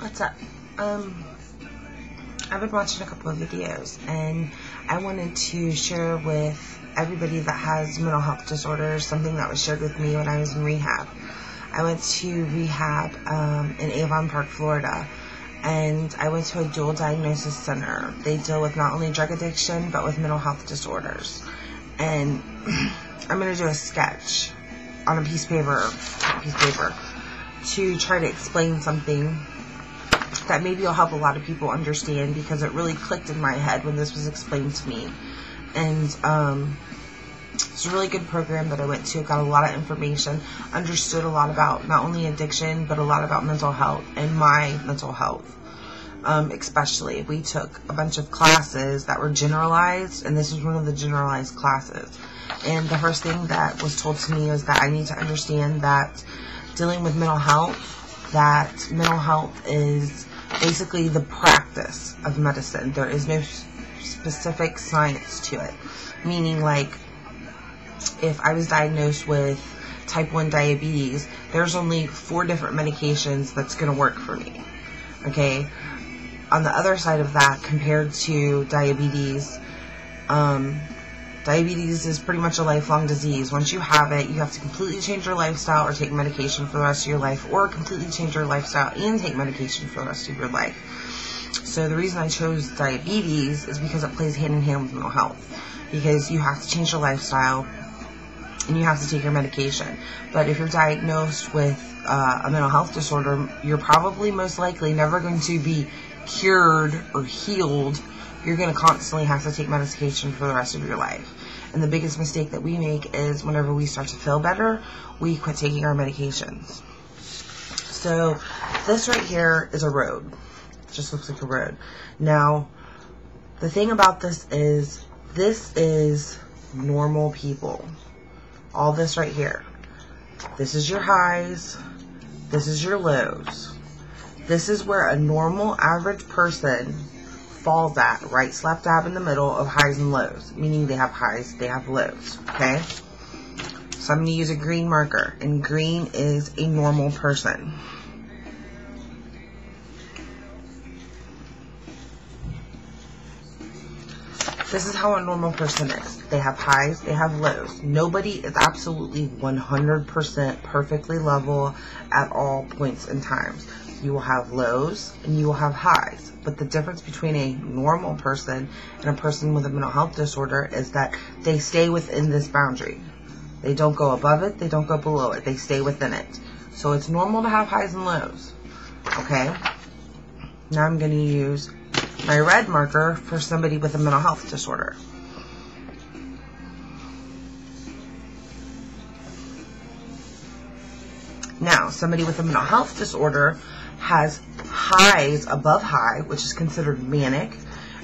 What's up? I've been watching a couple of videos and I wanted to share with everybody that has mental health disorders something that was shared with me when I was in rehab. I went to rehab in Avon Park, Florida, and I went to a dual diagnosis center. They deal with not only drug addiction but with mental health disorders. And I'm going to do a sketch on a piece of paper to try to explain something that maybe will help a lot of people understand, because it really clicked in my head when this was explained to me. And it's a really good program that I went to. Got a lot of information, understood a lot about not only addiction but a lot about mental health and my mental health. Especially, we took a bunch of classes that were generalized, and this was one of the generalized classes. And the first thing that was told to me was that I need to understand that dealing with mental health, that mental health is basically the practice of medicine. There is no specific science to it. Meaning, like, if I was diagnosed with type 1 diabetes, there's only 4 different medications that's going to work for me. Okay? On the other side of that, compared to diabetes, diabetes is pretty much a lifelong disease. Once you have it, you have to completely change your lifestyle or take medication for the rest of your life, or completely change your lifestyle and take medication for the rest of your life. So the reason I chose diabetes is because it plays hand in hand with mental health, because you have to change your lifestyle and you have to take your medication. But if you're diagnosed with a mental health disorder, you're probably most likely never going to be cured or healed. You're going to constantly have to take medication for the rest of your life. And the biggest mistake that we make is whenever we start to feel better, we quit taking our medications. So this right here is a road. It just looks like a road. Now, the thing about this is normal people. All this right here. This is your highs. This is your lows. This is where a normal average person falls at, right slap dab in the middle of highs and lows, meaning they have highs, they have lows. Okay, so I'm going to use a green marker, and green is a normal person. This is how a normal person is. They have highs, they have lows. Nobody is absolutely 100% perfectly level at all points in times. You will have lows and you will have highs. But the difference between a normal person and a person with a mental health disorder is that they stay within this boundary. They don't go above it, they don't go below it. They stay within it. So it's normal to have highs and lows. Okay? Now I'm going to use my red marker for somebody with a mental health disorder. Now, somebody with a mental health disorder has highs above high, which is considered manic,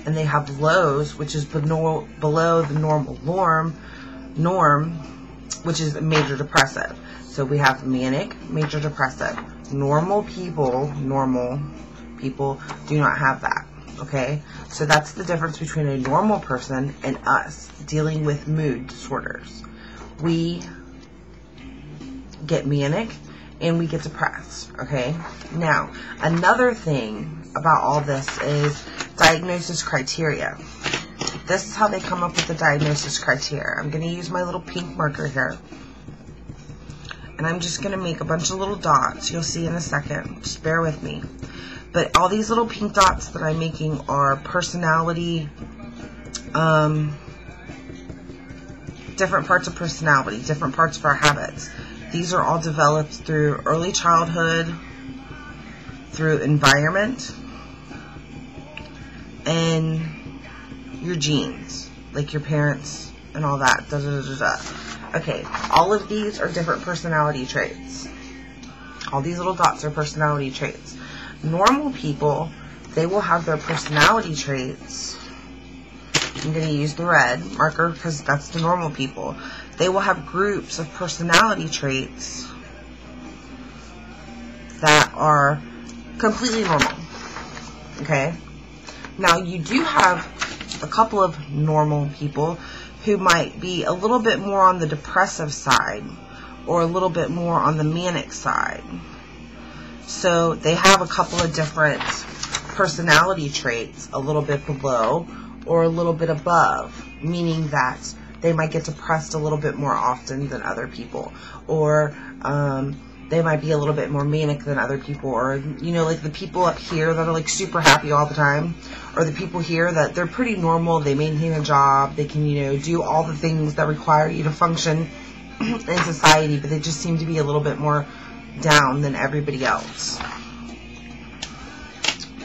and they have lows, which is below the normal norm, which is major depressive. So we have manic, major depressive. Normal people do not have that. Okay, so that's the difference between a normal person and us dealing with mood disorders. We get manic and we get depressed. Okay, now another thing about all this is diagnosis criteria. This is how they come up with the diagnosis criteria. I'm going to use my little pink marker here, and I'm just going to make a bunch of little dots. You'll see in a second, just bear with me. But all these little pink dots that I'm making are personality, different parts of personality, different parts of our habits. These are all developed through early childhood, through environment, and your genes, like your parents and all that. Okay, all of these are different personality traits. All these little dots are personality traits. Normal people, they will have their personality traits. I'm going to use the red marker because that's the normal people. They will have groups of personality traits that are completely normal. Okay? Now, you do have a couple of normal people who might be a little bit more on the depressive side or a little bit more on the manic side. So they have a couple of different personality traits, a little bit below or a little bit above, meaning that they might get depressed a little bit more often than other people, or they might be a little bit more manic than other people, or, you know, like the people up here that are like super happy all the time, or the people here that they're pretty normal, they maintain a job, they can, you know, do all the things that require you to function in society, but they just seem to be a little bit more down than everybody else.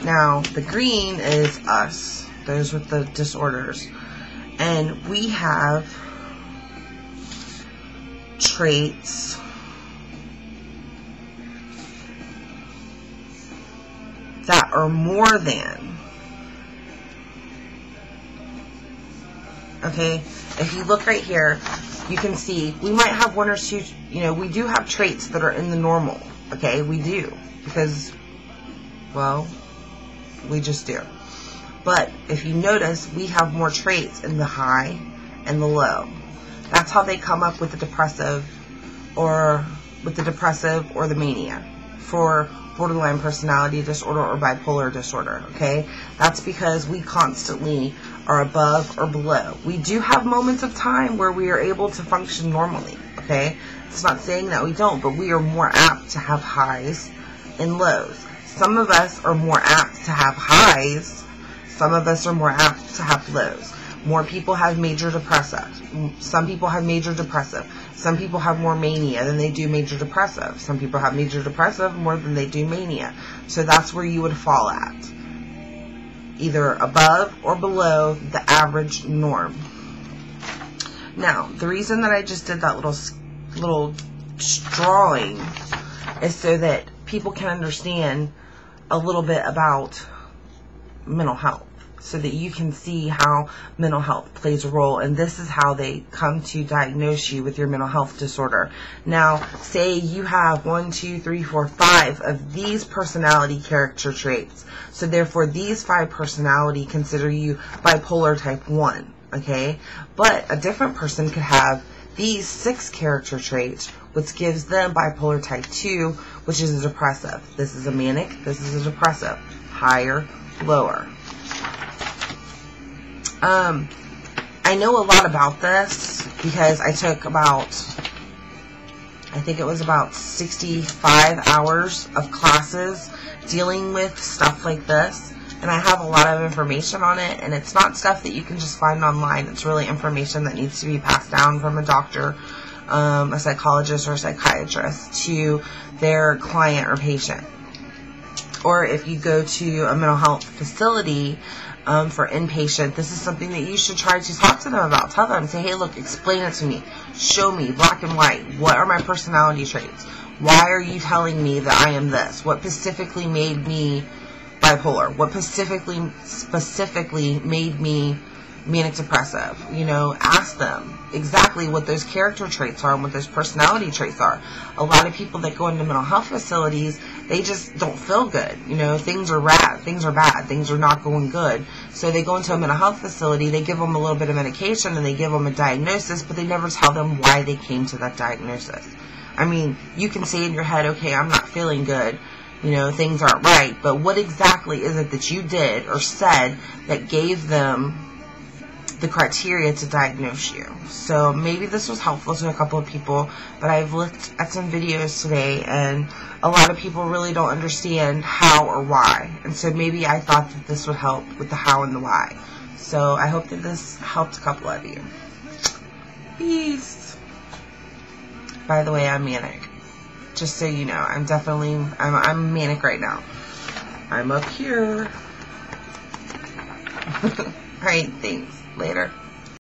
Now, the green is us, those with the disorders. And we have traits that are more than. Okay? If you look right here, you can see we might have one or two, you know, we do have traits that are in the normal. Okay? We do. Because, well, we just do. But if you notice, we have more traits in the high and the low. That's how they come up with the depressive or the mania for borderline personality disorder or bipolar disorder, okay? That's because we constantly are above or below. We do have moments of time where we are able to function normally, okay? It's not saying that we don't, but we are more apt to have highs and lows. Some of us are more apt to have highs. Some of us are more apt to have lows. More people have major depressive. Some people have major depressive. Some people have more mania than they do major depressive. Some people have major depressive more than they do mania. So that's where you would fall at. Either above or below the average norm. Now, the reason that I just did that little drawing is so that people can understand a little bit about mental health, so that you can see how mental health plays a role, and this is how they come to diagnose you with your mental health disorder. Now, say you have 1, 2, 3, 4, 5 of these personality character traits, so therefore these 5 personality consider you bipolar type 1, okay? But a different person could have these 6 character traits, which gives them bipolar type 2, which is a depressive. This is a manic, this is a depressive. Higher, lower. I know a lot about this because I took I think it was about 65 hours of classes dealing with stuff like this, and I have a lot of information on it, and it's not stuff that you can just find online. It's really information that needs to be passed down from a doctor, a psychologist, or a psychiatrist to their client or patient. Or if you go to a mental health facility for inpatient, this is something that you should try to talk to them about. Tell them, say, hey, look, explain it to me. Show me, black and white. What are my personality traits? Why are you telling me that I am this? What specifically made me bipolar? What specifically made me manic depressive? You know, ask them exactly what those character traits are and what those personality traits are. A lot of people that go into mental health facilities, they just don't feel good. You know, things are bad, things are not going good. So they go into a mental health facility, they give them a little bit of medication and they give them a diagnosis, but they never tell them why they came to that diagnosis. I mean, you can say in your head, okay, I'm not feeling good, you know, things aren't right, but what exactly is it that you did or said that gave them the criteria to diagnose you? So maybe this was helpful to a couple of people, but I've looked at some videos today and a lot of people really don't understand how or why, and so maybe I thought that this would help with the how and the why. So I hope that this helped a couple of you. Peace. By the way, I'm manic, just so you know. I'm manic right now. I'm up here. Alright, thanks. Later.